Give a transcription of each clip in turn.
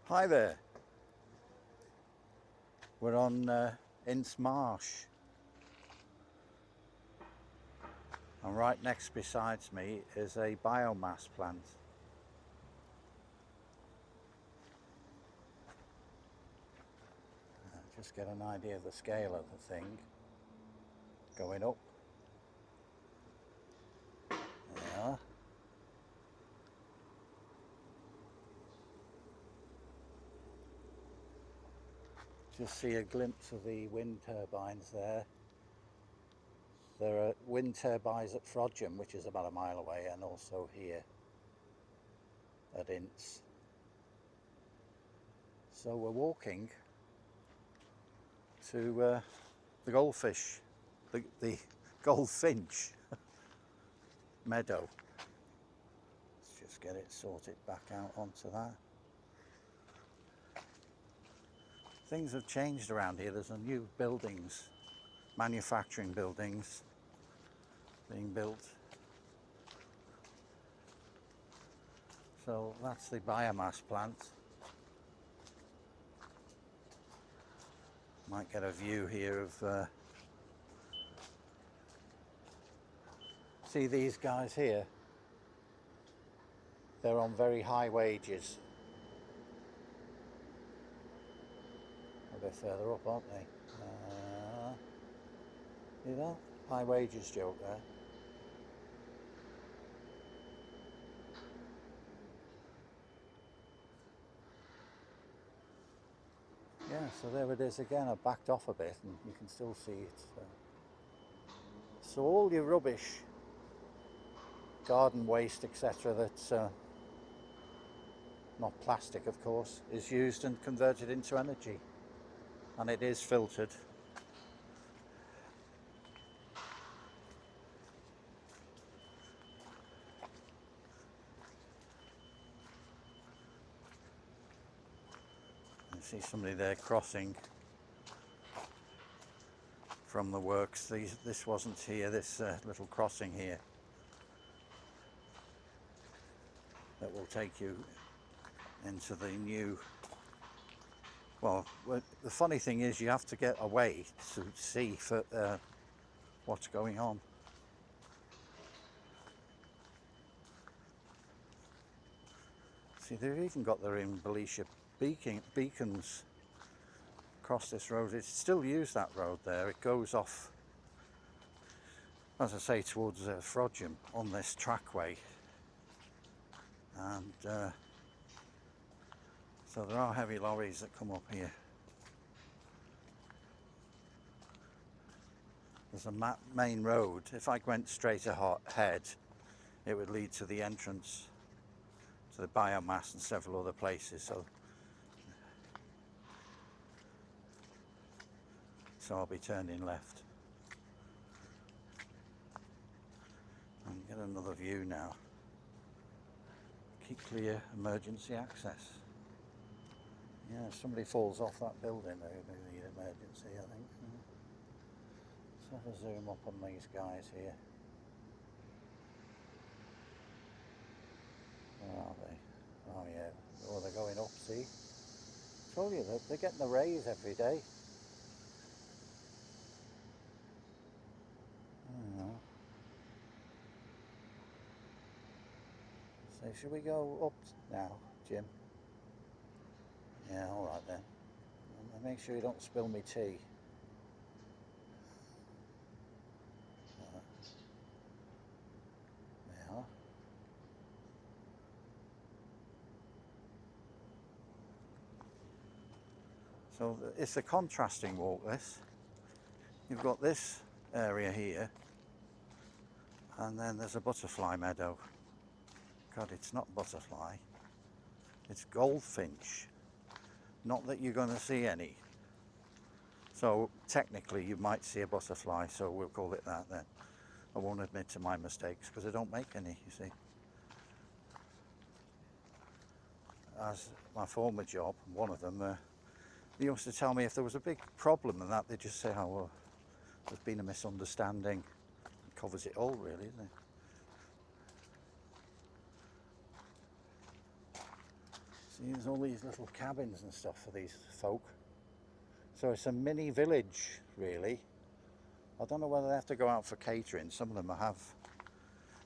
Hi there, we're on Ince Marsh, and right next besides me is a biomass plant. Just get an idea of the scale of the thing. Going up. There. Just see a glimpse of the wind turbines there. There are wind turbines at Frodsham, which is about a mile away, and also here at Ince. So we're walking to the Goldfish, the Goldfinch Meadow. Let's just get it sorted back out onto that. Things have changed around here. There's a new buildings, manufacturing buildings being built. So that's the biomass plant. Might get a view here of see these guys here, they're on very high wages. A bit further up, aren't they? See that? High wages joke there. Yeah, so there it is again. I backed off a bit and you can still see it. So all your rubbish, garden waste, etc., that's not plastic, of course, is used and converted into energy, and it is filtered. You see somebody there crossing from the works. This wasn't here, this little crossing here that will take you into the new. Well, the funny thing is you have to get away to see for what's going on. See, they've even got their own Belisha beacons across this road. It's still used, that road there. It goes off, as I say, towards Frodsham on this trackway. And so there are heavy lorries that come up here. There's a main road. If I went straight ahead, it would lead to the entrance to the biomass and several other places. So I'll be turning left. And get another view now. Keep clear, emergency access. Yeah, if somebody falls off that building, they need emergency, I think. Let's have a zoom up on these guys here. Where are they? Oh yeah, oh, they're going up, see? I told you, they're getting the raise every day. Oh. So should we go up now, Jim? Yeah, alright then. And make sure you don't spill me tea. There. So it's a contrasting walk, this. You've got this area here, and then there's a butterfly meadow. God, it's not butterfly, it's goldfinch. Not that you're going to see any. So technically you might see a butterfly, so we'll call it that then. I won't admit to my mistakes because I don't make any, you see. As my former job, one of them, they used to tell me if there was a big problem and that, they'd just say, oh well, there's been a misunderstanding. It covers it all really, isn't it? See, there's all these little cabins and stuff for these folk. So it's a mini village, really. I don't know whether they have to go out for catering. Some of them have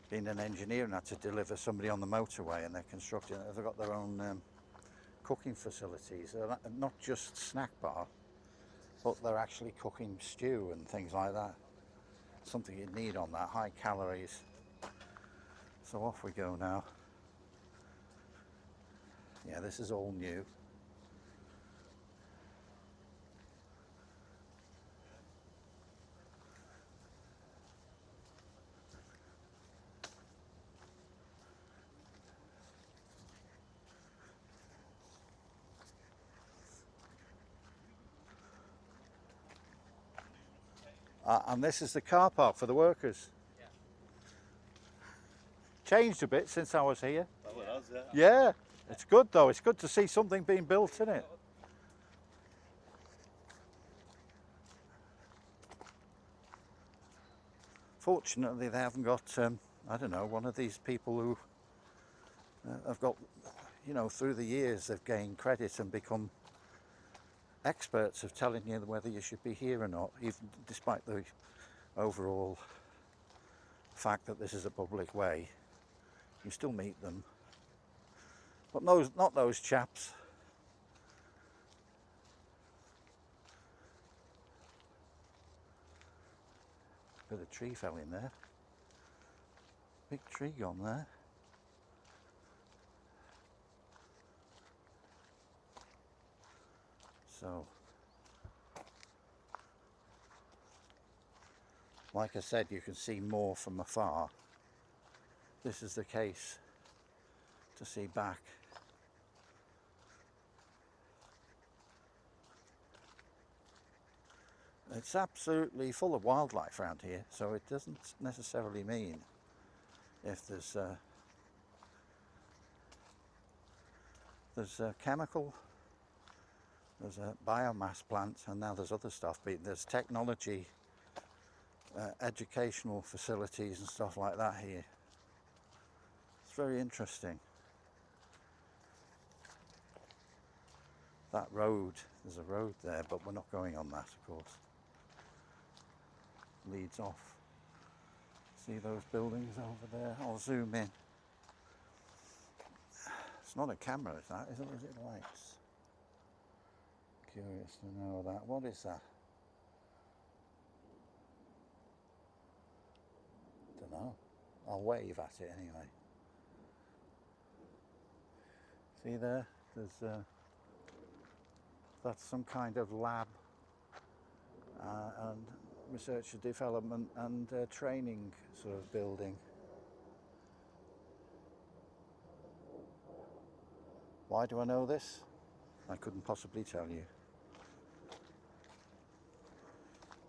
been an engineer and had to deliver somebody on the motorway, and they're constructing. They've got their own cooking facilities. They're not just snack bar, but they're actually cooking stew and things like that. Something you'd need on that, high calories. So off we go now. Yeah, this is all new. And this is the car park for the workers. Yeah. Changed a bit since I was here. Oh, it has, yeah. Yeah, it's good though. It's good to see something being built, isn't it? Fortunately, they haven't got, I don't know, one of these people who have got, you know, through the years they've gained credit and become experts of telling you whether you should be here or not, even despite the overall fact that this is a public way. You still meet them, but not those chaps. Bit of tree fell in there. Big tree gone there. So, like I said, you can see more from afar. This is the case to see back. It's absolutely full of wildlife around here, so it doesn't necessarily mean if there's a chemical, there's a biomass plant, and now there's other stuff. There's technology, educational facilities and stuff like that here. It's very interesting. That road, there's a road there, but we're not going on that, of course. Leads off. See those buildings over there? I'll zoom in. It's not a camera, is that? Is it lights? Curious to know that. What is that? Don't know. I'll wave at it anyway. See there? There's that's some kind of lab and research and development and training sort of building. Why do I know this? I couldn't possibly tell you.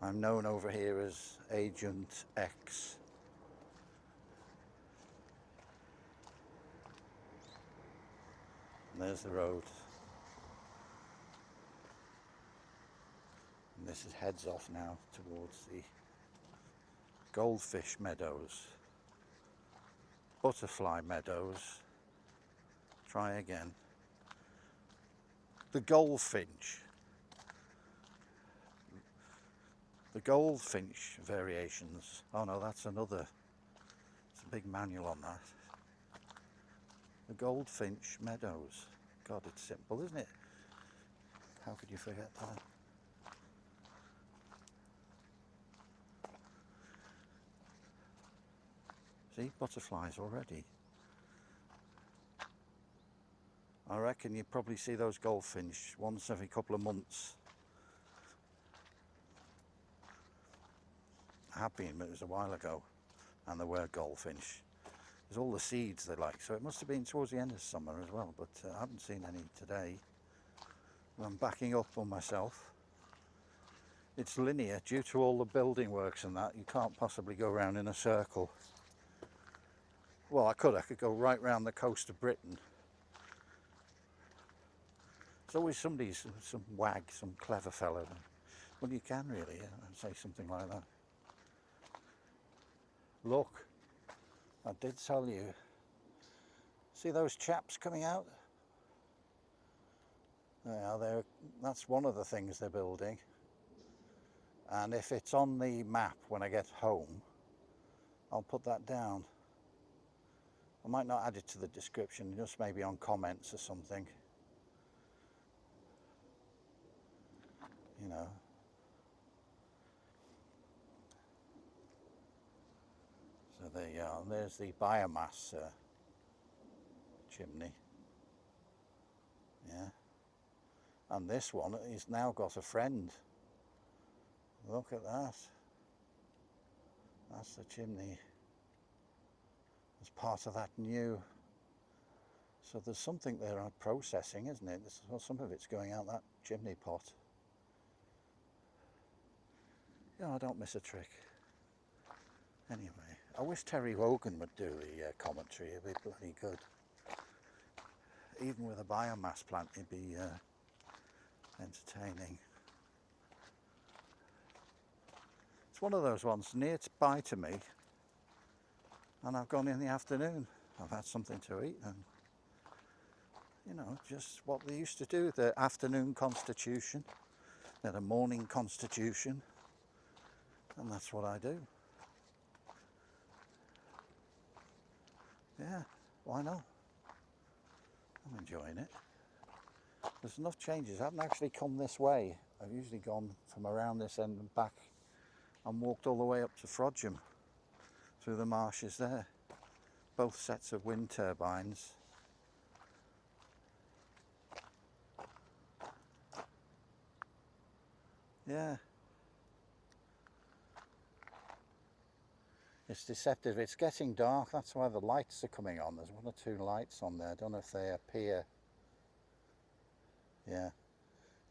I'm known over here as Agent X. And there's the road. And this is heads off now towards the Goldfish Meadows, Butterfly Meadows. Try again. The Goldfinch. The Goldfinch variations. Oh no, that's another. It's a big manual on that. The Goldfinch Meadows. God, it's simple, isn't it? How could you forget that? See, butterflies already. I reckon you probably see those goldfinch once every couple of months. I have been, but it was a while ago, and there were goldfinch. There's all the seeds they like, so it must have been towards the end of summer as well, but I haven't seen any today. I'm backing up on myself. It's linear due to all the building works and that. You can't possibly go around in a circle. Well, I could go right round the coast of Britain. There's always somebody, some wag, some clever fella. Well, you can really say something like that. Look, I did tell you. See those chaps coming out? Yeah, that's one of the things they're building. And if it's on the map when I get home, I'll put that down. I might not add it to the description, just maybe on comments or something. You know. So there you are. There's the biomass chimney. Yeah. And this one, he's now got a friend. Look at that. That's the chimney. As part of that new. So there's something there on processing, isn't it? Some of it's going out that chimney pot. Yeah, I don't miss a trick. Anyway, I wish Terry Wogan would do the commentary. It'd be bloody good. Even with a biomass plant, it'd be entertaining. It's one of those ones nearby to me, and I've gone in the afternoon. I've had something to eat, and you know, just what they used to do, the afternoon constitution, then a morning constitution, and that's what I do. Yeah, why not? I'm enjoying it. There's enough changes. I haven't actually come this way. I've usually gone from around this end and back and walked all the way up to Frodsham through the marshes there. Both sets of wind turbines. Yeah. It's deceptive. It's getting dark. That's why the lights are coming on. There's one or two lights on there. I don't know if they appear. Yeah.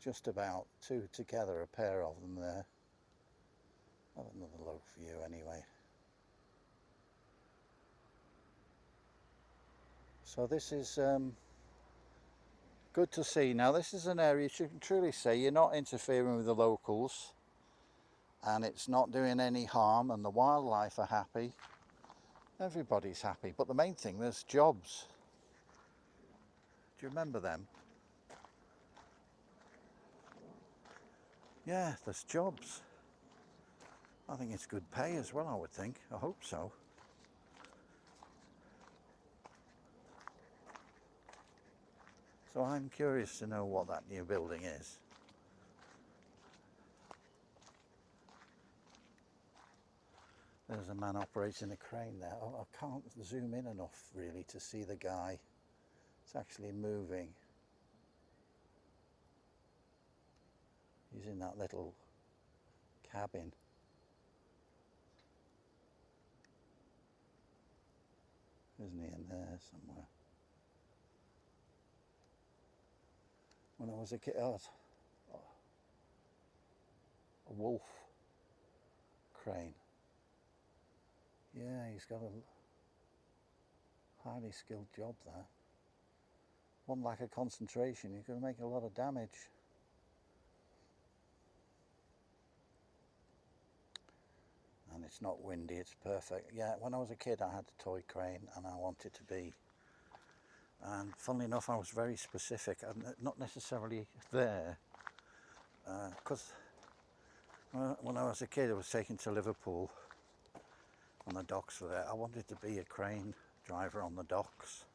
Just about two together, a pair of them there. I'll have another low view anyway. So this is good to see. Now this is an area you can truly say you're not interfering with the locals, and it's not doing any harm, and the wildlife are happy. Everybody's happy, but the main thing, there's jobs. Do you remember them? Yeah, there's jobs. I think it's good pay as well, I would think. I hope so. So I'm curious to know what that new building is. There's a man operating a crane there. Oh, I can't zoom in enough really to see the guy. It's actually moving. He's in that little cabin. Isn't he in there somewhere? When I was a kid, a wolf crane. Yeah, he's got a highly skilled job there. One lack of concentration, you're going to make a lot of damage. And it's not windy, it's perfect. Yeah, when I was a kid I had a toy crane and I wanted to be. And funnily enough, I was very specific, not necessarily there, because when I was a kid I was taken to Liverpool and the docks were there. I wanted to be a crane driver on the docks.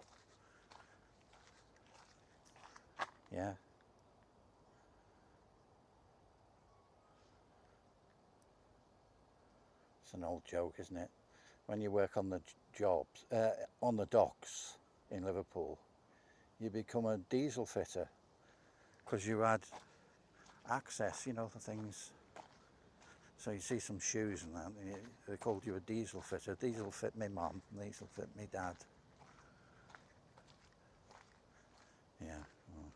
Yeah. It's an old joke, isn't it? When you work on the jobs, on the docks in Liverpool, you become a diesel fitter because you had access, you know, the things. So you see some shoes and that, and they called you a diesel fitter. Diesel fit me mum, diesel fit me dad. Yeah. Well,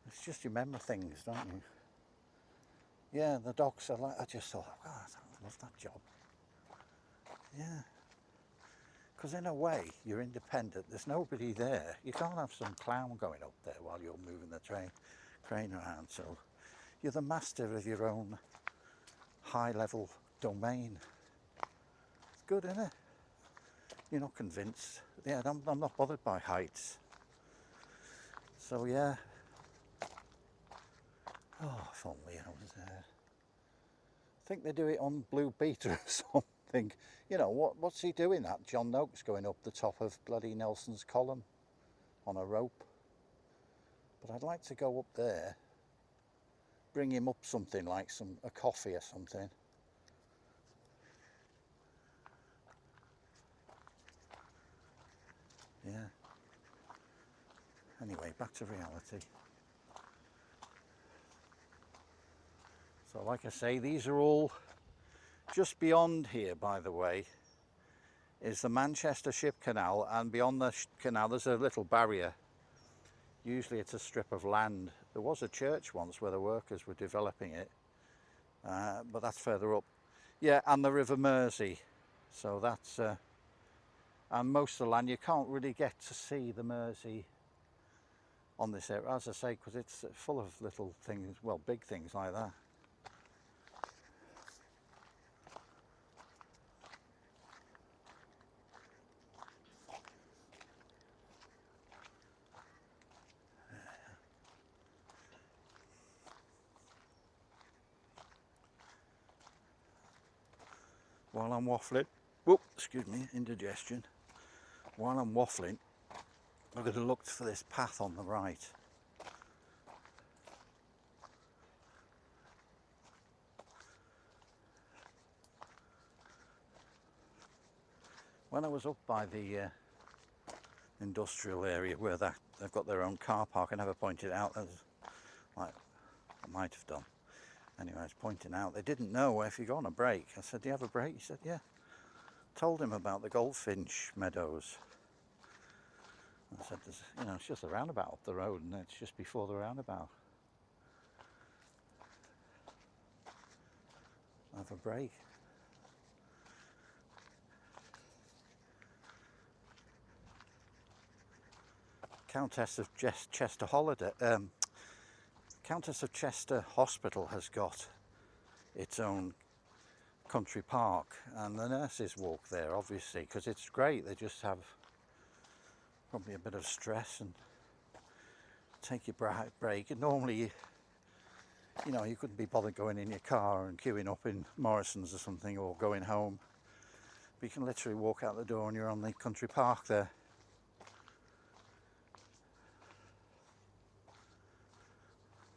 it's just you remember things, don't you? Yeah, the docks are like, I just thought, oh, I love that job. Yeah. Because in a way, you're independent. There's nobody there. You can't have some clown going up there while you're moving the crane around. So you're the master of your own high-level domain. It's good, isn't it? You're not convinced. Yeah, I'm not bothered by heights. So yeah, Oh, if only I was there. I think they do it on Blue Beta or something. You know, what's he doing that? John Noakes going up the top of bloody Nelson's column on a rope. But I'd like to go up there, bring him up something like a coffee or something. Yeah. Anyway, back to reality. So like I say, these are all just beyond here, by the way, is the Manchester Ship Canal, and beyond the canal there's a little barrier. Usually it's a strip of land. There was a church once where the workers were developing it, but that's further up. Yeah, and the River Mersey. So that's, and most of the land, you can't really get to see the Mersey on this area, as I say, because it's full of little things, well, big things like that. While I'm waffling, whoop, excuse me, indigestion. While I'm waffling, I'm going to look for this path on the right. When I was up by the industrial area where they've got their own car park, I never pointed out, as like I might have done. Anyway, I was pointing out they didn't know if you go on a break. I said, "Do you have a break?" He said, "Yeah." Told him about the Goldfinch Meadows. I said, "You know, it's just a roundabout up the road, and it's just before the roundabout. Have a break." Countess of Chester Holiday, Countess of Chester Hospital has got its own country park, and the nurses walk there, obviously, because it's great. They just have probably a bit of stress and take your break. And normally, you know, you couldn't be bothered going in your car and queuing up in Morrison's or something, or going home. But you can literally walk out the door and you're on the country park there.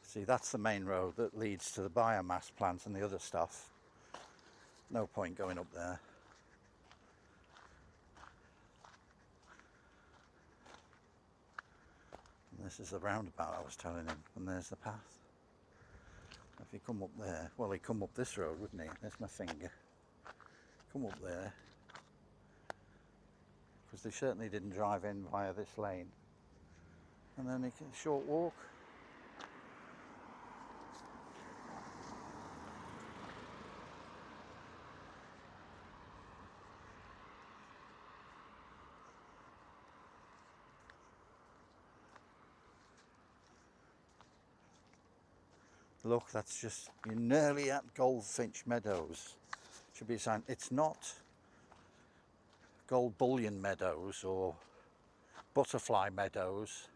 See, that's the main road that leads to the biomass plant and the other stuff. No point going up there. And this is the roundabout I was telling him, and there's the path. If you come up there, well, he'd come up this road, wouldn't he? There's my finger. Come up there, because they certainly didn't drive in via this lane. And then a short walk. Look, that's just, you're nearly at Goldfinch Meadows. Should be a sign. It's not Gold Bullion Meadows or Butterfly Meadows,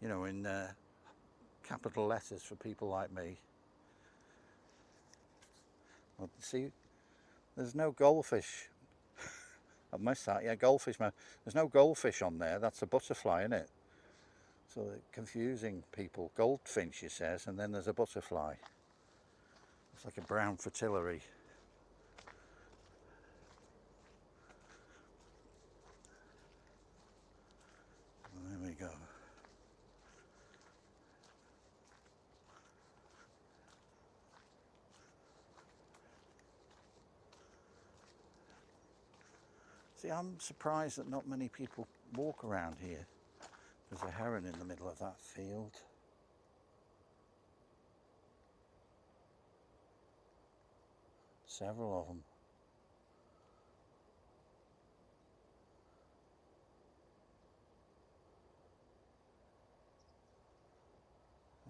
you know, in capital letters for people like me. Well, see, there's no goldfish. I missed that, yeah, goldfish. There's no goldfish on there. That's a butterfly, isn't it? So they're confusing people. Goldfinch, it says, and then there's a butterfly. It's like a brown fritillary. There we go. See, I'm surprised that not many people walk around here. There's a heron in the middle of that field. Several of them.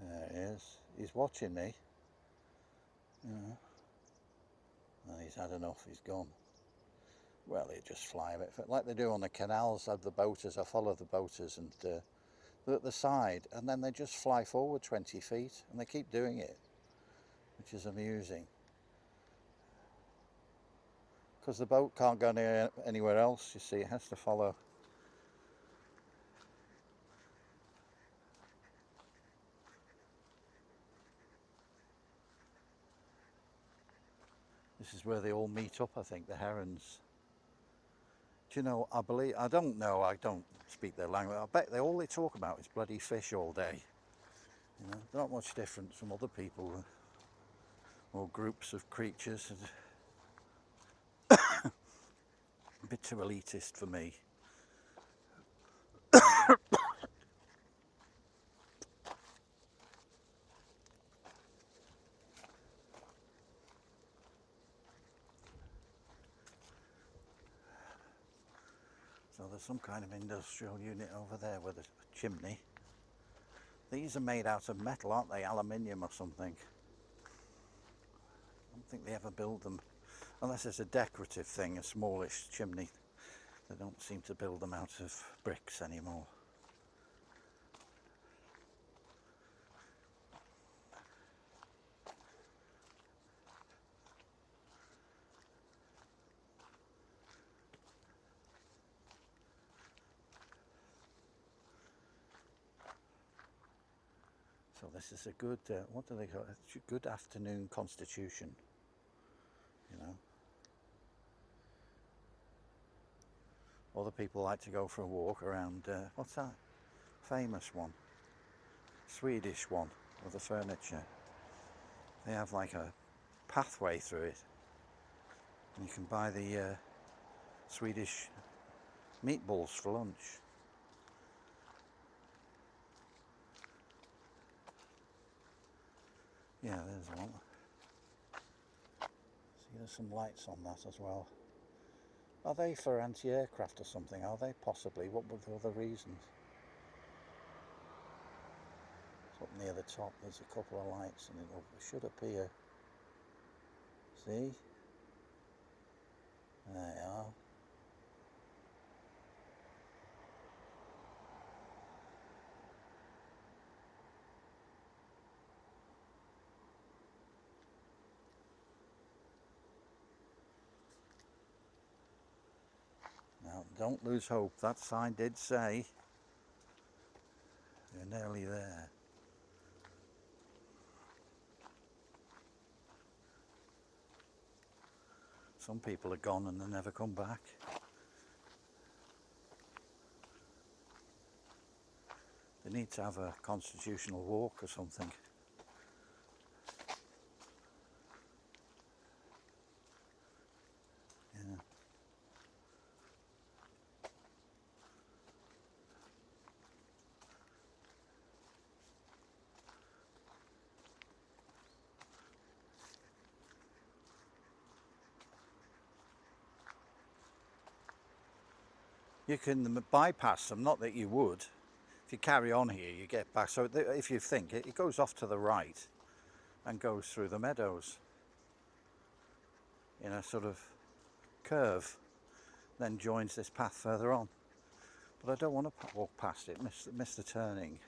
There he is. He's watching me. Yeah. And he's had enough. He's gone. Well, he'd just fly a bit, like they do on the canals of the boaters. I follow the boaters, and at the side, and then they just fly forward 20 feet, and they keep doing it, which is amusing. Because the boat can't go anywhere else, you see, it has to follow. This is where they all meet up, I think, the herons. Do you know, I don't know, I don't speak their language. I bet all they talk about is bloody fish all day. You know, they're not much different from other people or groups of creatures. A bit too elitist for me. So there's some kind of industrial unit over there with a chimney. These are made out of metal, aren't they? Aluminium or something. I don't think they ever build them, unless it's a decorative thing, a smallish chimney. They don't seem to build them out of bricks anymore. So this is a good, what do they call it? A good afternoon constitution, you know. Other people like to go for a walk around, what's that famous one? Swedish one with the furniture. They have like a pathway through it. And you can buy the Swedish meatballs for lunch. Yeah, there's one. See, there's some lights on that as well. Are they for anti-aircraft or something? Are they? Possibly. What were the other reasons? It's up near the top. There's a couple of lights and it should appear. See? There they are. Now, don't lose hope. That sign did say you're nearly there. Some people are gone and they never come back. They need to have a constitutional walk or something. Yeah. You can bypass them, not that you would. If you carry on here, you get back. So if you think, it goes off to the right and goes through the meadows in a sort of curve, then joins this path further on. But I don't want to walk past it, miss the turning,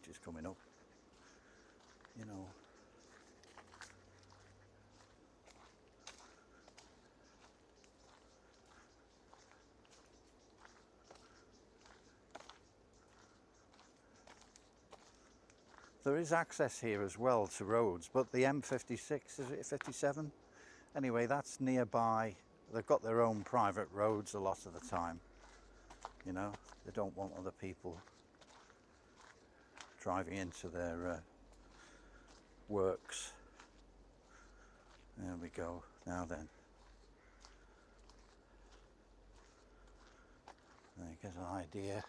which is coming up, you know. There is access here as well to roads, but the M56, is it 57? Anyway, that's nearby. They've got their own private roads a lot of the time, you know. They don't want other people driving into their works. There we go. Now then, there you get an idea.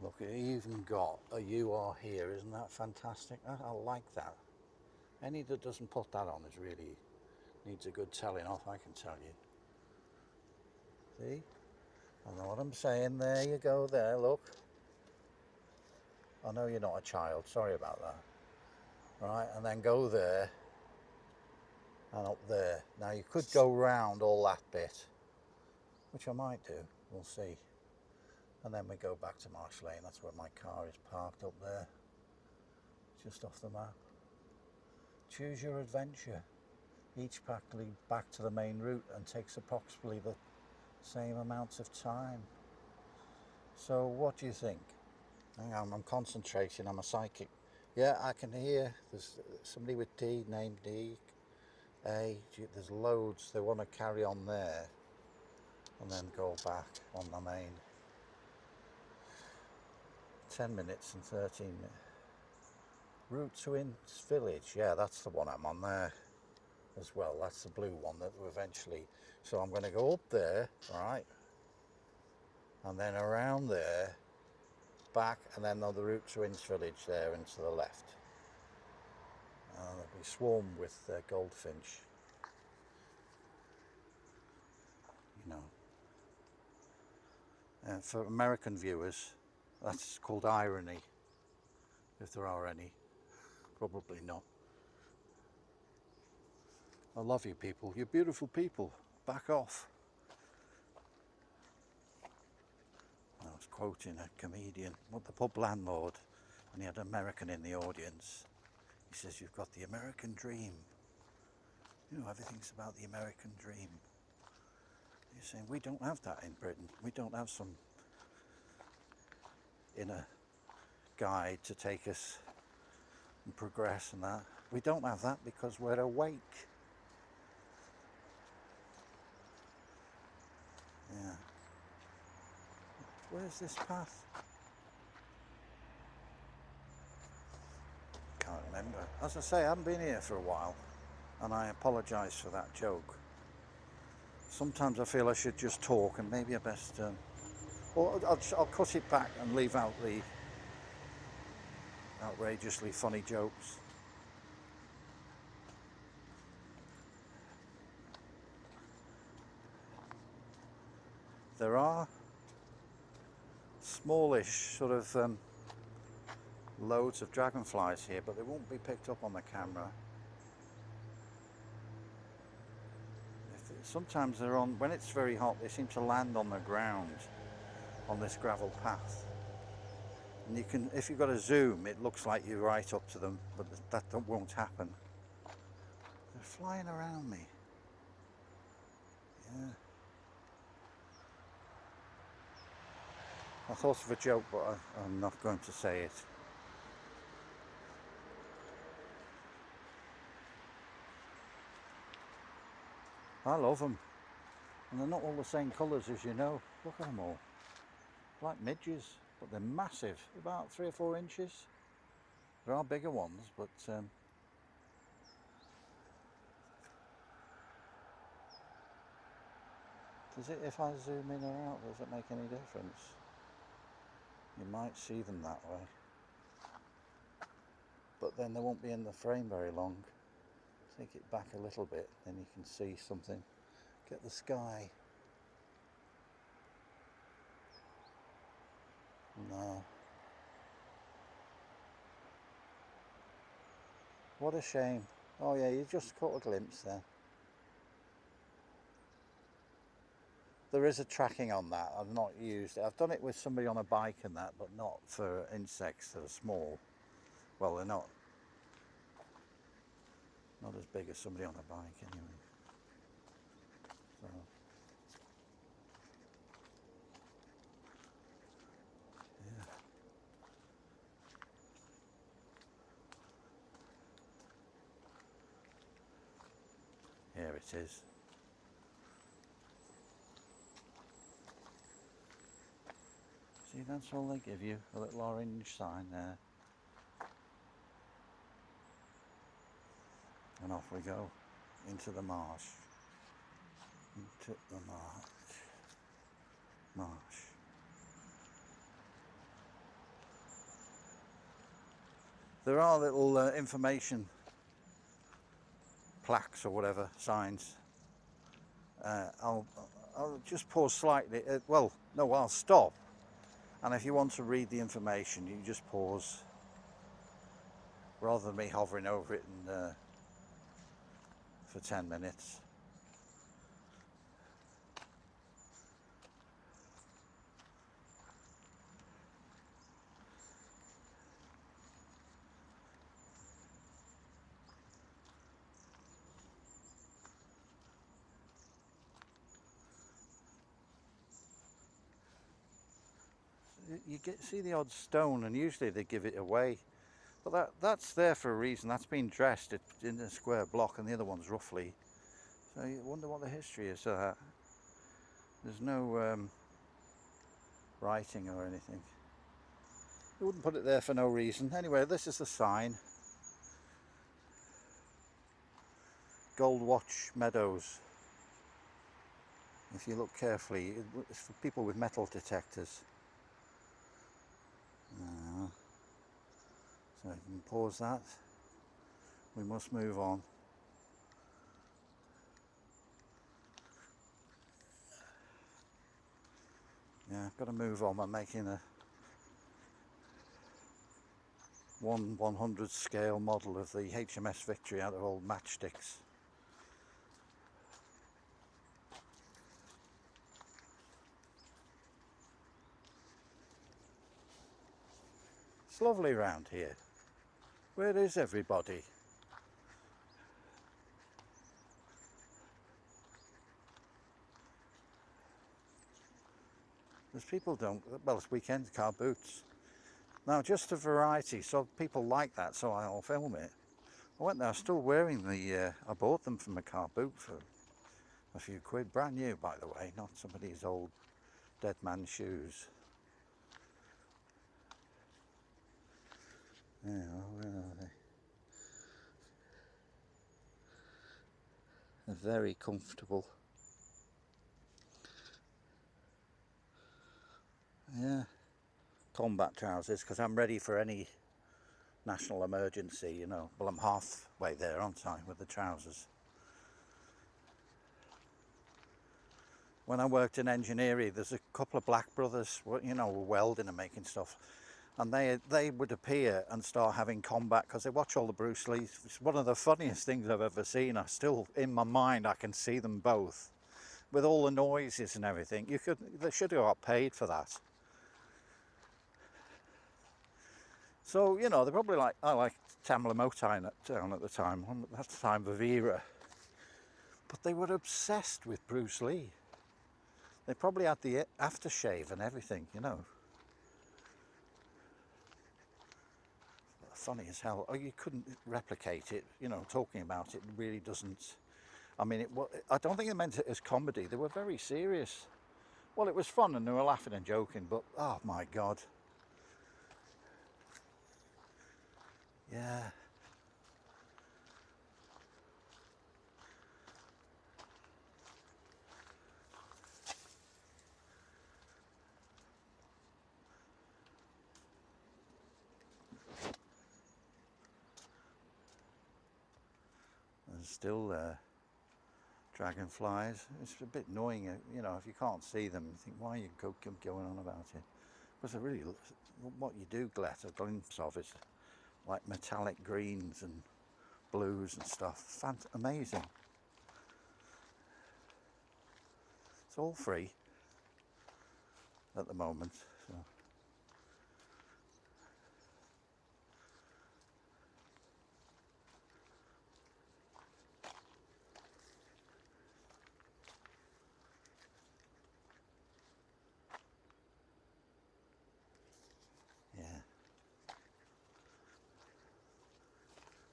Look, it even got a "you are here." Isn't that fantastic? I like that. Any that doesn't put that on is really needs a good telling off, I can tell you. See? I know what I'm saying. There you go there, look. I know you're not a child, sorry about that. Right, and then go there. and up there. Now you could go round all that bit, which I might do, we'll see. And then we go back to Marsh Lane. That's where my car is parked, up there, just off the map. Choose your adventure. Each pack leads back to the main route and takes approximately the same amount of time. So what do you think? Hang on, I'm concentrating, I'm a psychic. Yeah, I can hear there's somebody with D, named D, A, there's loads. They want to carry on there and then go back on the main. 10 minutes and 13 minutes. Route to Ince Village, yeah, that's the one I'm on there as well. That's the blue one that will eventually. So I'm going to go up there, right, and then around there, back, and then on the route to Ince Village there and to the left. It'll be swarmed with Goldfinch. You know, for American viewers, that's called irony, if there are any. Probably not. I love you people. You're beautiful people. Back off. I was quoting a comedian, the pub landlord, and he had an American in the audience. He says, "You've got the American dream. You know, everything's about the American dream." He's saying, we don't have that in Britain. We don't have some inner guide to take us and progress and that. We don't have that because we're awake. Yeah. Where's this path? Can't remember. As I say, I haven't been here for a while, and I apologise for that joke. Sometimes I feel I should just talk, and maybe I best, or I'll cut it back and leave out the outrageously funny jokes. There are smallish sort of loads of dragonflies here, but they won't be picked up on the camera. Sometimes they're on, when it's very hot, they seem to land on the ground on this gravel path. And you can, if you've got a zoom, it looks like you're right up to them, but that won't happen. They're flying around me. Yeah. I thought of a joke, but I'm not going to say it. I love them. And they're not all the same colours, as you know. Look at them all. Like midges, but they're massive. About 3 or 4 inches. There are bigger ones, but does it, if I zoom in or out, does it make any difference? You might see them that way, but then they won't be in the frame very long. Take it back a little bit, then you can see something. Get the sky. No. What a shame. Oh yeah, you just caught a glimpse there. There is a tracking on that. I've not used it. I've done it with somebody on a bike and that, but not for insects that are small. Well, they're not as big as somebody on a bike anyway. So. Yeah. Here it is. See, that's all they give you, a little orange sign there. And off we go, into the marsh. Into the marsh. There are little information plaques or whatever, signs. I'll just pause slightly. Well, no, I'll stop. And if you want to read the information, you just pause, rather than me hovering over it and for 10 minutes. You see the odd stone, and usually they give it away, but that's there for a reason. That's been dressed in a square block, and the other one's roughly. So you wonder what the history is of that. There's no writing or anything. You wouldn't put it there for no reason. Anyway, this is the sign. Goldfinch Meadows. If you look carefully, it's for people with metal detectors. So you can pause that. We must move on. Yeah, I've got to move on. I'm making a 1/100th scale model of the HMS Victory out of old matchsticks. It's lovely round here. Where is everybody? There's people don't, well, it's weekend car boots. Now, just a variety, so people like that, so I'll film it. I went there, I was still wearing the, I bought them from a car boot for a few quid, brand new by the way, not somebody's old dead man's shoes. Yeah, where are they? They're very comfortable. Yeah, combat trousers, because I'm ready for any national emergency, you know. Well, I'm halfway there, aren't I, with the trousers. When I worked in engineering, there's a couple of black brothers, you know, welding and making stuff, and they would appear and start having combat because they watch all the Bruce Lee. It's one of the funniest things I've ever seen. I still, in my mind, I can see them both with all the noises and everything. They should have got paid for that. So, you know, they're probably like, I like Tamla Motown at the time, that's the time of era. But they were obsessed with Bruce Lee. They probably had the aftershave and everything, you know. Funny as hell. Oh, you couldn't replicate it, you know, talking about it really doesn't. I mean, I don't think they meant it as comedy. They were very serious. Well, it was fun and they were laughing and joking, but oh my God. Yeah. There's still dragonflies. It's a bit annoying, you know, if you can't see them, you think, why are you going on about it? Because they're really, what you do get a glimpse of is like metallic greens and blues and stuff. Amazing. It's all free at the moment. So. Yeah.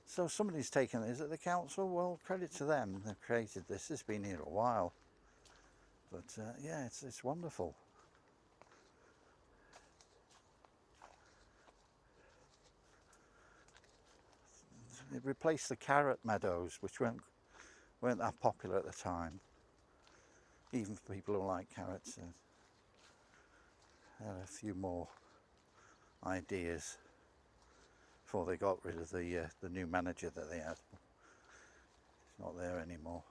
So somebody's taken, is it the council? Well, credit to them, they've created this. It's been here a while. But yeah, it's wonderful. It replaced the carrot meadows, which weren't that popular at the time. Even for people who like carrots. Had a few more ideas before they got rid of the new manager that they had. It's not there anymore.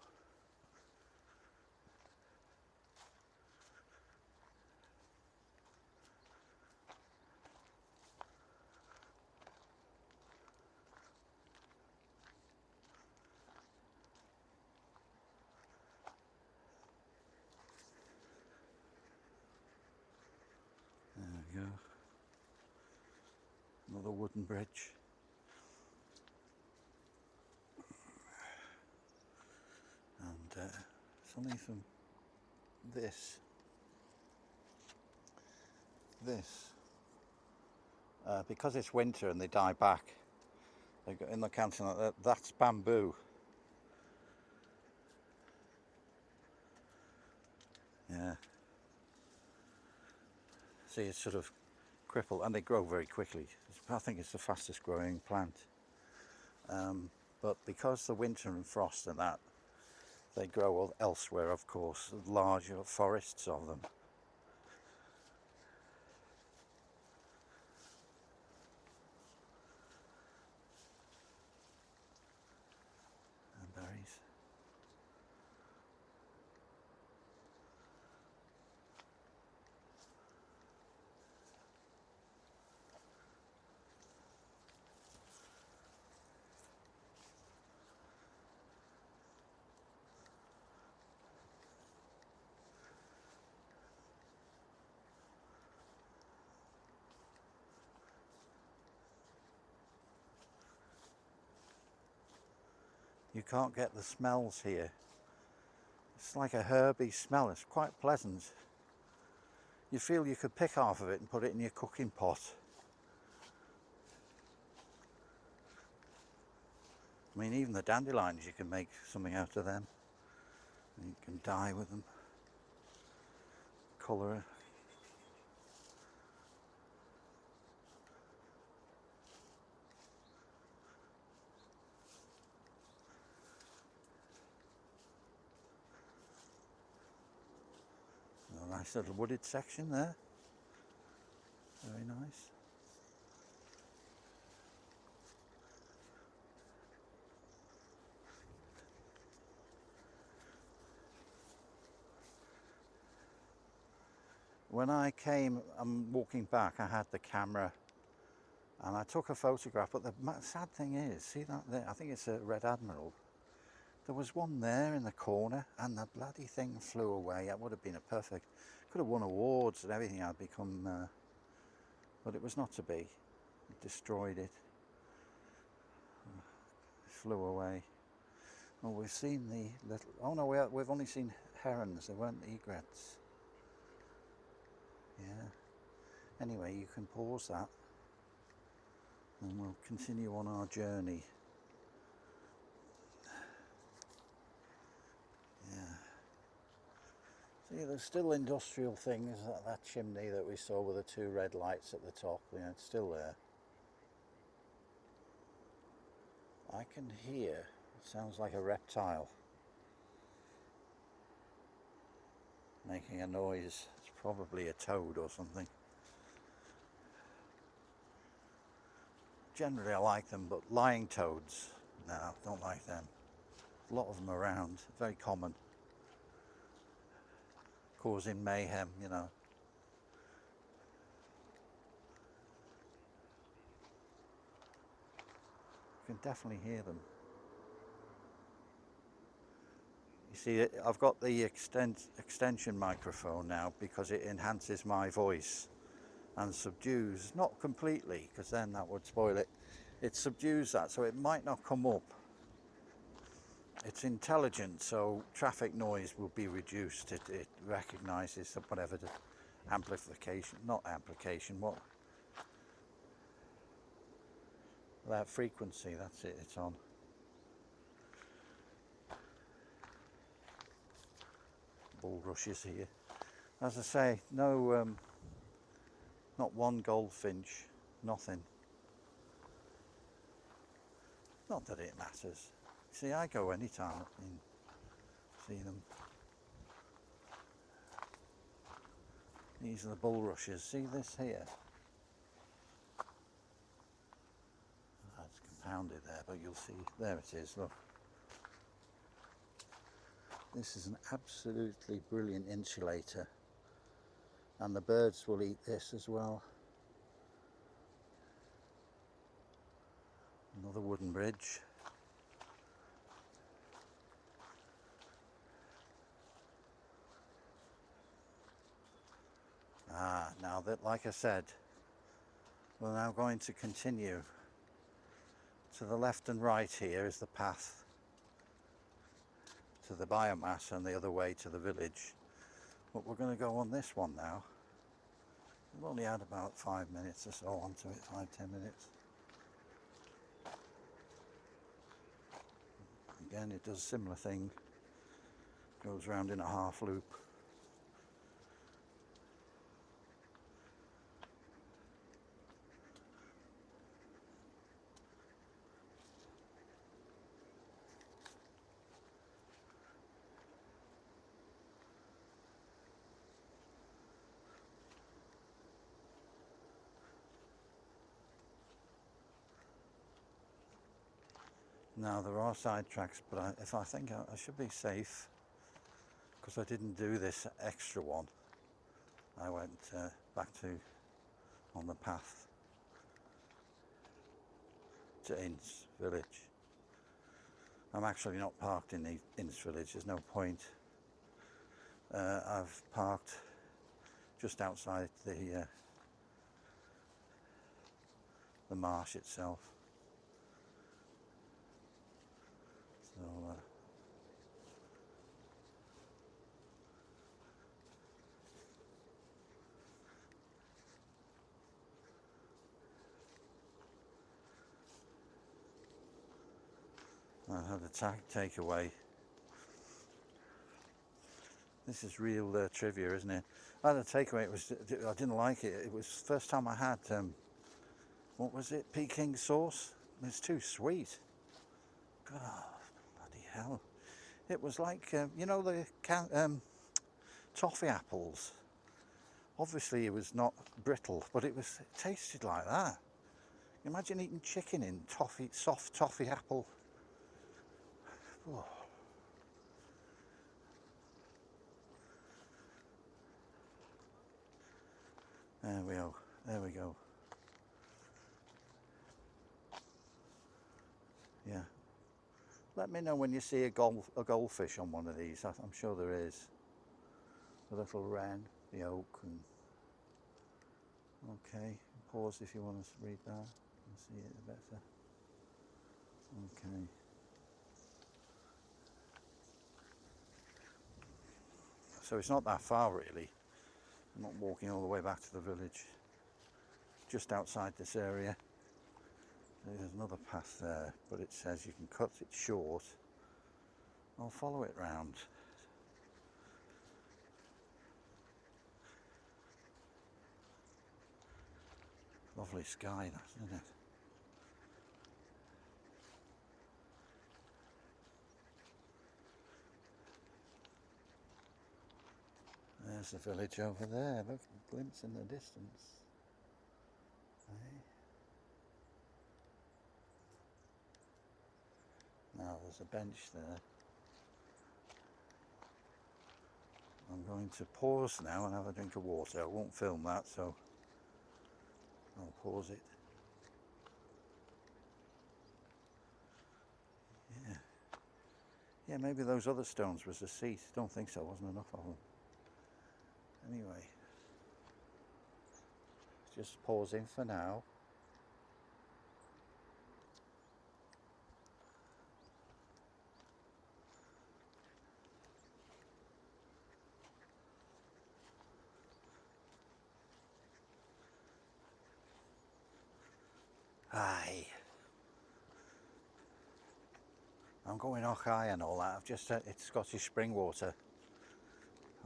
we go. Another wooden bridge. And it's only from this, because it's winter and they die back, they go in the counting like that. That's bamboo. Yeah. See, it's sort of crippled, and they grow very quickly. I think it's the fastest growing plant. But because the winter and frost and that, they grow elsewhere, of course, larger forests of them. And berries. You can't get the smells here. It's like a herby smell. It's quite pleasant. You feel you could pick half of it and put it in your cooking pot. I mean, even the dandelions, you can make something out of them. You can dye with them. Colour. A nice little wooded section there. Very nice. When I came, I'm walking back, I had the camera and I took a photograph, but the sad thing is, see that there? I think it's a red admiral. There was one there in the corner and the bloody thing flew away. That would have been a perfect, could have won awards and everything. I'd become, but it was not to be. It destroyed it. It flew away. Oh, we've seen the little, oh no, we've only seen herons, they weren't egrets. Yeah. Anyway, you can pause that and we'll continue on our journey. Yeah. See, there's still industrial things, that chimney that we saw with the two red lights at the top, you know, it's still there. I can hear, it sounds like a reptile making a noise. It's probably a toad or something. Generally I like them, but lying toads, no, don't like them. A lot of them around, very common. Causing mayhem, you know. You can definitely hear them. You see, I've got the extension microphone now because it enhances my voice and subdues, not completely, because then that would spoil it. It subdues that, so it might not come up. It's intelligent, so traffic noise will be reduced. It recognises whatever the amplification, not amplification, what? That frequency, that's it, it's on. Bulrushes here. As I say, no, not one goldfinch, nothing. Not that it matters. See, I go anytime and see them. These are the bulrushes. See this here? That's compounded there, but you'll see. There it is, look. This is an absolutely brilliant insulator. And the birds will eat this as well. Another wooden bridge. Ah, Now that, like I said, we're now going to continue. To the left and right here is the path to the biomass and the other way to the village. But we're going to go on this one now. We've only had about 5 minutes or so onto it, 5-10 minutes. Again, it does a similar thing, goes round in a half loop. Now there are side tracks, but I think I should be safe because I didn't do this extra one. I went back to on the path to Ince village. I'm actually not parked in the Ince village, there's no point. I've parked just outside the marsh itself. So I had a takeaway. This is real trivia, isn't it? I had a takeaway. I didn't like it. It was the first time I had what was it? Peking sauce. It's too sweet. God, bloody hell! It was like you know the toffee apples. Obviously, it was not brittle, but it tasted like that. Imagine eating chicken in toffee, soft toffee apple. Oh. There we go. There we go. Yeah. Let me know when you see a goldfish on one of these. I'm sure there is. The little wren, the oak, and okay. Pause if you want to read that and see it better. Okay. So it's not that far really. I'm not walking all the way back to the village. Just outside this area. There's another path there, but it says you can cut it short. I'll follow it round. Lovely sky, that, isn't it? There's the village over there. Look, a glimpse in the distance. Hey. Now there's a bench there. I'm going to pause now and have a drink of water. I won't film that, so I'll pause it. Yeah. Yeah, maybe those other stones was the seat. Don't think so, wasn't enough of them. Anyway, just pausing for now. Aye. I'm going off high and all that. I've just it's Scottish spring water.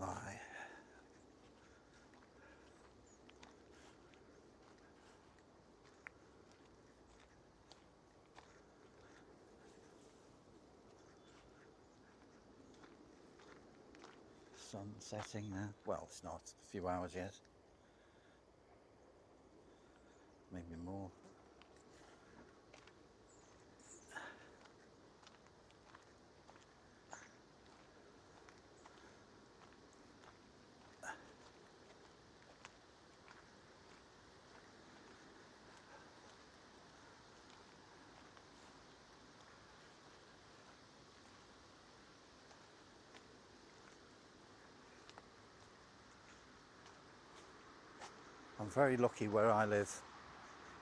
Aye. Sun setting now. Well, it's not. A few hours yet. Maybe more. I'm very lucky where I live.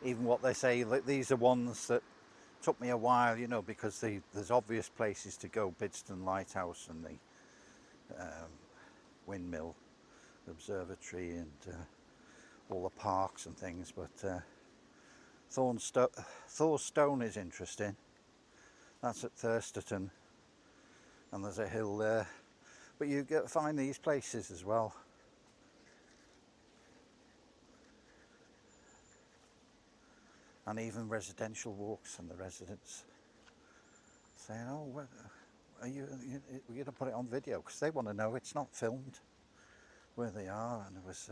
Even what they say, like, these are ones that took me a while, you know, because there's obvious places to go, Bidston Lighthouse and the windmill observatory and all the parks and things, but Thorstone is interesting. That's at Thursterton, and there's a hill there. But you find these places as well. And even residential walks, and the residents saying, "Oh, we're going to put it on video," because they want to know it's not filmed where they are. And it was,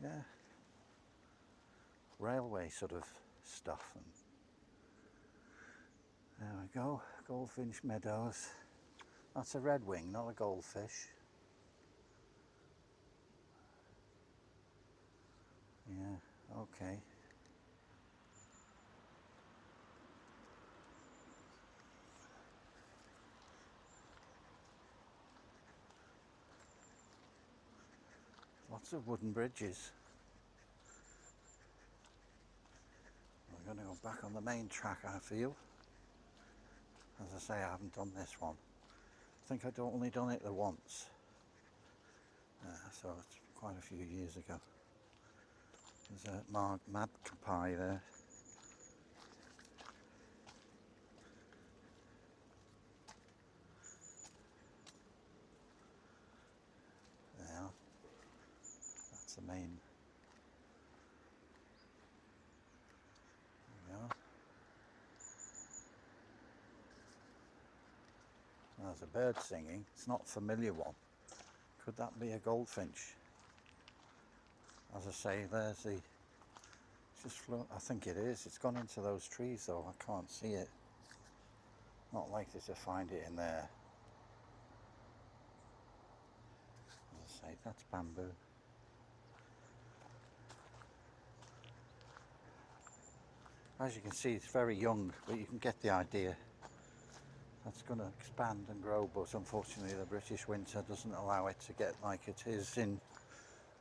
yeah, railway sort of stuff. And there we go, Goldfinch Meadows. That's a redwing, not a goldfish. Yeah, okay. Lots of wooden bridges. We're going to go back on the main track, I feel. As I say, I haven't done this one. I think I'd only done it the once. So it's quite a few years ago. There's a magpie there. Yeah, that's the main. There we are. There's a bird singing. It's not a familiar one. Could that be a goldfinch? As I say, there's the. It's just I think it is. It's gone into those trees though. I can't see it. Not likely to find it in there. As I say, that's bamboo. As you can see, it's very young, but you can get the idea. That's going to expand and grow, but unfortunately the British winter doesn't allow it to get like it is in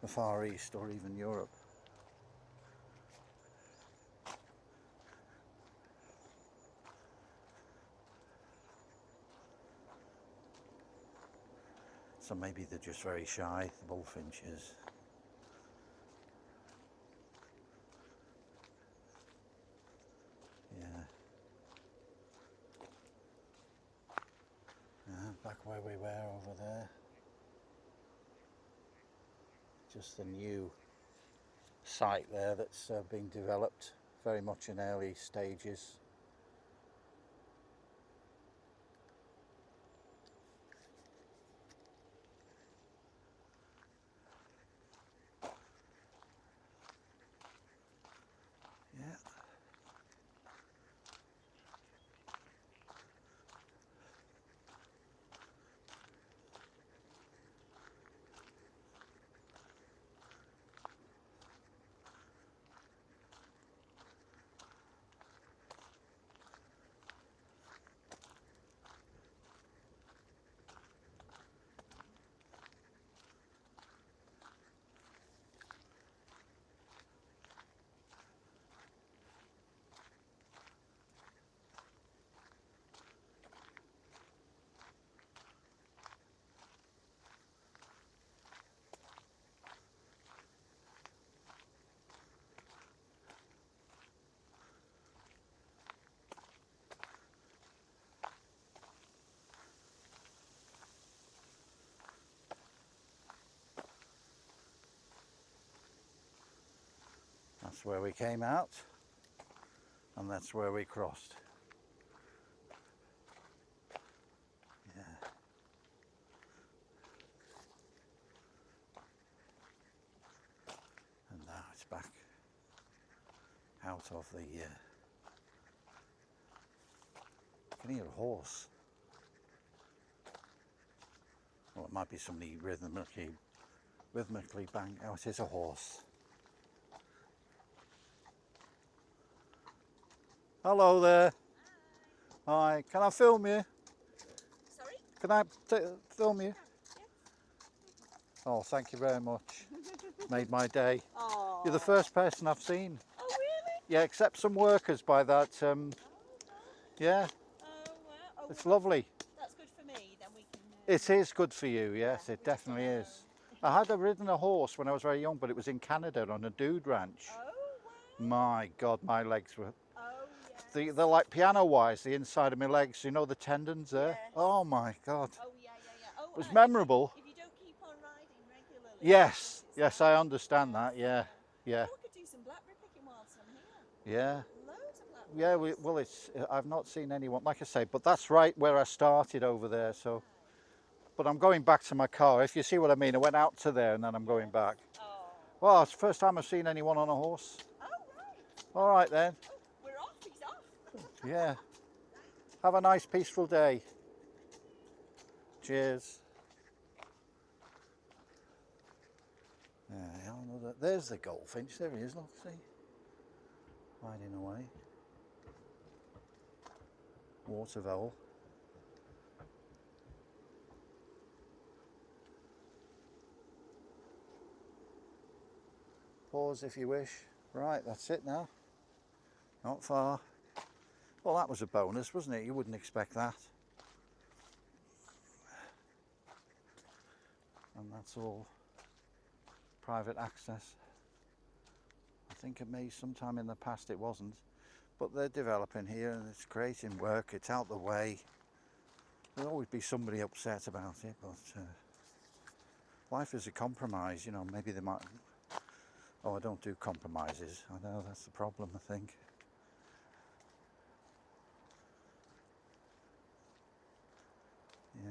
the Far East or even Europe. So maybe they're just very shy, the bullfinches. Yeah. Back where we were over there. Just the new site there that's being developed, very much in early stages. Yeah. That's where we came out, and that's where we crossed. Yeah. And now it's back out of the. You can hear a horse. Well, it might be somebody rhythmically bang. Oh, it is a horse. Hello there. Hi. Can I film you? Sorry? Can I film you? Oh, thank you very much. Made my day. Oh. You're the first person I've seen. Oh, really? Yeah, except some workers by that. Oh, right. Yeah, Oh, wow. Oh, it's well, lovely. that's good for me. Then we can. It is good for you, Yeah, yes, it we just definitely wanna- is. I had ridden a horse when I was very young, but it was in Canada on a dude ranch. Oh, wow. My God, my legs were... Oh, yes. They're like piano-wise, the inside of my legs, you know, the tendons there? Yes. Oh my God. Oh, yeah. Oh, It was memorable. If you don't keep on riding regularly. Yes, it's yes, like- I understand that, yeah, yeah, Oh, I could do some blackberry picking whilst I'm here. yeah. Loads of blackberries. Yeah, well, I've not seen anyone, like I say, but that's right where I started over there, so. Right. But I'm going back to my car, if you see what I mean. I went out to there and then I'm going back. Oh. Well, it's the first time I've seen anyone on a horse. Oh, right. All right then, Oh, we're off. He's off. yeah. Have a nice, peaceful day. Cheers. Yeah, there's the goldfinch, there he is, look, see? Hiding away. Water vole. Pause if you wish. Right, that's it now. Not far. Well, that was a bonus, wasn't it? You wouldn't expect that. And that's all private access. I think it may sometime in the past it wasn't, but they're developing here and it's creating work. It's out the way. There'll always be somebody upset about it, but life is a compromise, you know. Maybe they might... Oh, I don't do compromises. I know that's the problem, I think. Yeah.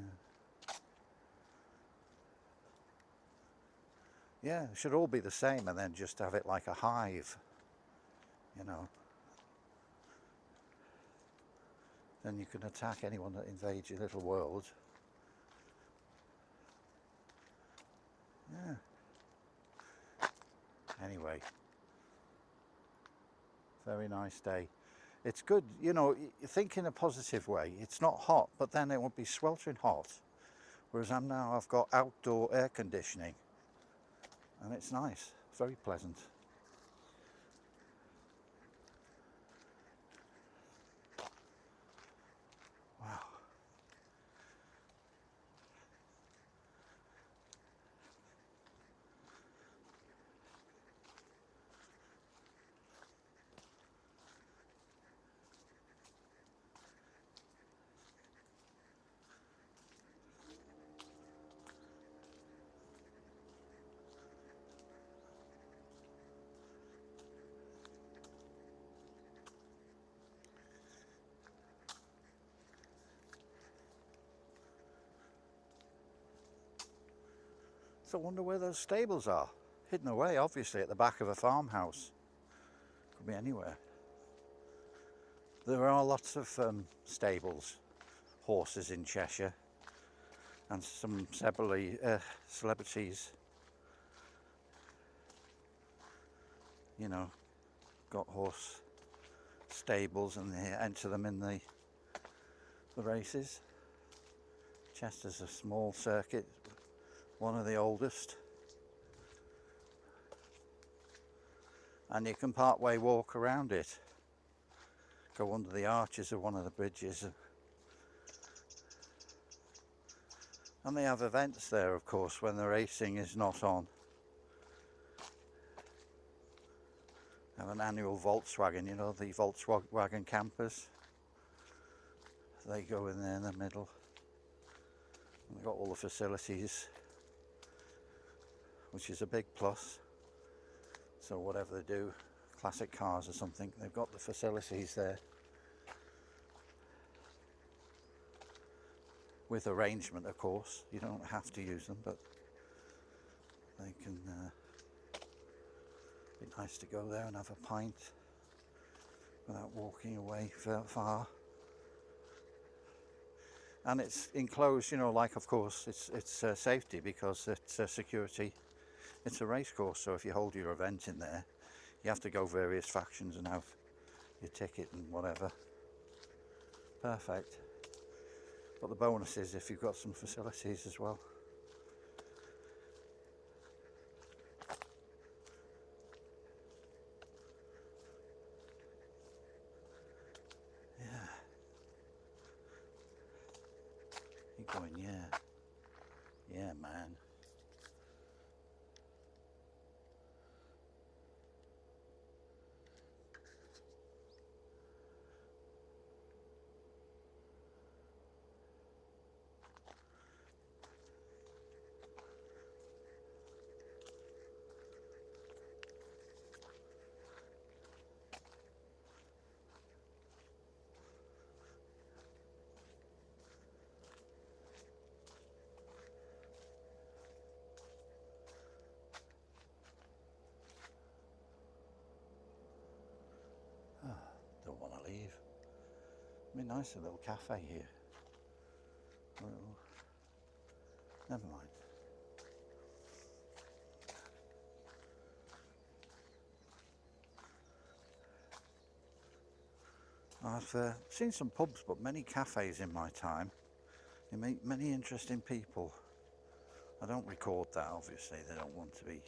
Yeah, it should all be the same and then just have it like a hive, you know. Then you can attack anyone that invades your little world. Yeah. Anyway, very nice day. It's good, you know, you think in a positive way. It's not hot, but then it won't be sweltering hot. Whereas I've got outdoor air conditioning. And it's nice, very pleasant. Wow. So I wonder where those stables are. Hidden away, obviously, at the back of a farmhouse. Could be anywhere. There are lots of stables, horses in Cheshire, and some celebrities, you know, got horse stables and they enter them in the races. Chester's a small circuit, one of the oldest, and you can part way walk around it, go under the arches of one of the bridges, and they have events there, of course, when the racing is not on. They have an annual Volkswagen, you know, the Volkswagen campers. They go in there in the middle. And they've got all the facilities, which is a big plus. So whatever they do, classic cars or something, they've got the facilities there. With arrangement, of course. You don't have to use them, but they can be nice to go there and have a pint without walking away far. And it's enclosed, you know, like, of course, it's safety because it's security. It's a race course, so if you hold your event in there, you have to go various factions and have your ticket and whatever. Perfect. But the bonus is if you've got some facilities as well. going, yeah. Yeah, man. Don't want to leave. I mean, nice little cafe here. Oh, never mind. I've seen some pubs, but many cafes in my time. You meet many interesting people. I don't record that, obviously. They don't want to be.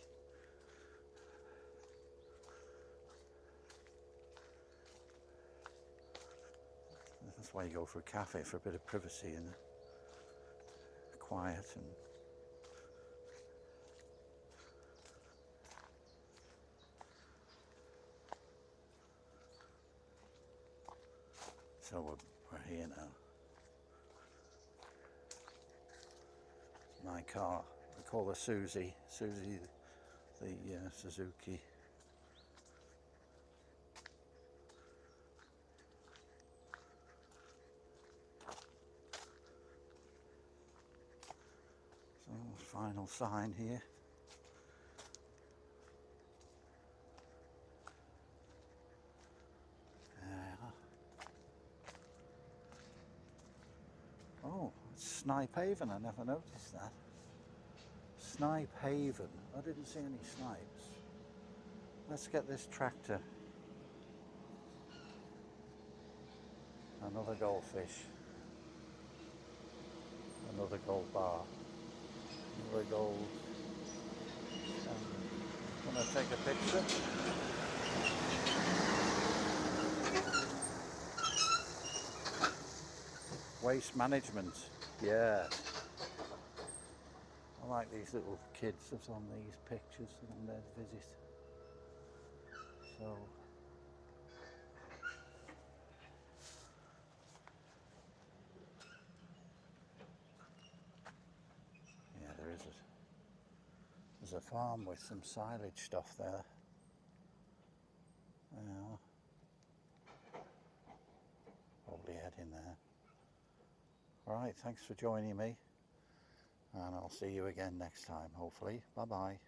That's why you go for a cafe, for a bit of privacy and quiet and. So we're here now. My car. I call her Susie. Susie, the Suzuki. So final sign here. Oh, it's Snipe Haven. I never noticed that. Snipe Haven. I didn't see any snipes. Let's get this tractor. Another goldfish. Another gold bar. Another gold. I'm going to take a picture. Waste management. Yeah. I like these little kids that's on these pictures on their visit. So yeah, there's a farm with some silage stuff there. Yeah. Probably head in there. Alright, thanks for joining me. And I'll see you again next time, hopefully. Bye bye.